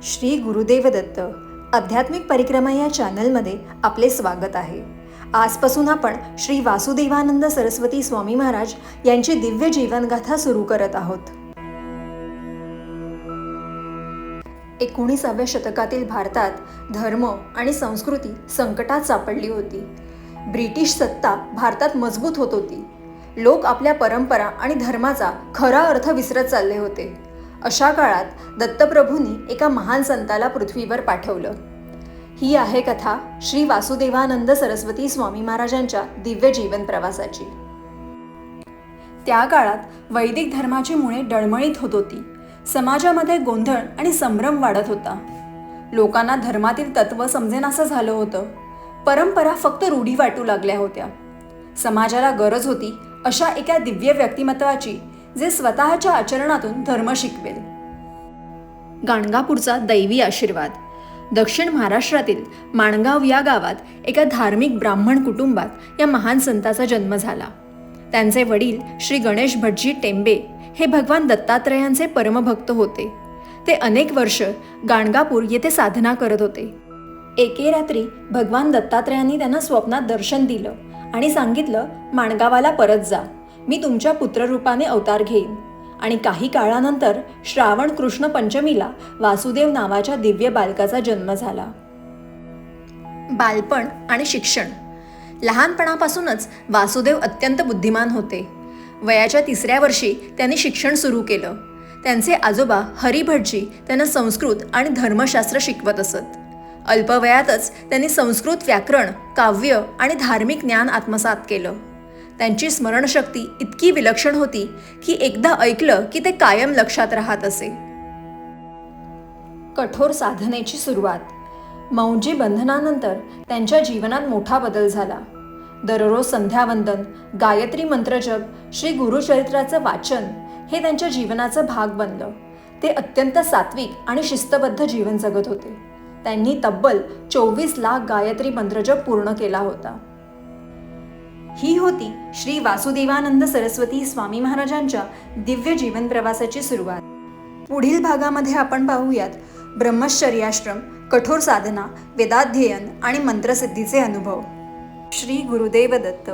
श्री गुरुदेव दत्त आध्यात्मिक परिक्रमा या चॅनलमध्ये आपले स्वागत आहे. आजपासून आपण श्री वासुदेवानंद सरस्वती स्वामी महाराज यांची दिव्य जीवनगाथा सुरू करत आहोत. 19व्या शतकातील भारतात धर्म आणि संस्कृती संकटात सापडली होती. ब्रिटिश सत्ता भारतात मजबूत होत होती. लोक आपल्या परंपरा आणि धर्माचा खरा अर्थ विसरत चालले होते. अशा काळात दत्तप्रभूंनी एका महान संताला पृथ्वीवर पाठवलं. ही आहे कथा श्री वासुदेवानंद सरस्वती स्वामी महाराजांच्या दिव्य जीवन प्रवासाची. त्या काळात वैदिक धर्माची मुळे डळमळीत होत होती. समाजामध्ये गोंधळ आणि संभ्रम वाढत होता. लोकांना धर्मातील तत्व समजेनासं झालं होतं. परंपरा फक्त रूढी वाटू लागल्या होत्या. समाजाला गरज होती अशा एका दिव्य व्यक्तिमत्वाची जे स्वतःच्या आचरणातून धर्म शिकवेल. गाणगापूरचा दैवी आशीर्वाद. दक्षिण महाराष्ट्रातील माणगाव या गावात एका धार्मिक ब्राह्मण कुटुंबात या महान संताचा जन्म झाला. त्यांचे वडील श्री गणेश भटजी टेंबे हे भगवान दत्तात्रयांचे परमभक्त होते. ते अनेक वर्ष गाणगापूर येथे साधना करत होते. एके रात्री भगवान दत्तात्रयांनी त्यांना स्वप्नात दर्शन दिलं आणि सांगितलं, माणगावाला परत जा, मी तुमच्या पुत्ररूपाने अवतार घेईन. आणि काही काळानंतर श्रावण कृष्ण पंचमीला वासुदेव नावाच्या दिव्य बालकाचा जन्म झाला. बालपण आणि शिक्षण. लहानपणापासूनच वासुदेव अत्यंत बुद्धिमान होते. वयाच्या 3ऱ्या वर्षी त्यांनी शिक्षण सुरू केलं. त्यांचे आजोबा हरिभटजी त्यांना संस्कृत आणि धर्मशास्त्र शिकवत असत. अल्पवयातच त्यांनी संस्कृत व्याकरण, काव्य आणि धार्मिक ज्ञान आत्मसात केलं. त्यांची स्मरणशक्ती इतकी विलक्षण होती की एकदा ऐकलं की ते कायम लक्षात राहत असे. कठोर साधनेची सुरुवात. मौंजी बंधनानंतर त्यांच्या जीवनात मोठा बदल झाला. दररोज संध्यावंदन, गायत्री मंत्रजप, श्री गुरुचरित्राचं वाचन हे त्यांच्या जीवनाचा भाग बनलं. ते अत्यंत सात्विक आणि शिस्तबद्ध जीवन जगत होते. त्यांनी तब्बल 24 लाख गायत्री मंत्रजप पूर्ण केला होता. ही होती श्री वासुदेवानंद सरस्वती स्वामी महाराजांच्या दिव्य जीवन प्रवासाची सुरुवात. पुढील भागामध्ये आपण पाहूयात ब्रह्मचर्याश्रम, कठोर साधना, वेदाध्ययन आणि मंत्रसिद्धीचे अनुभव. श्री गुरुदेव दत्त.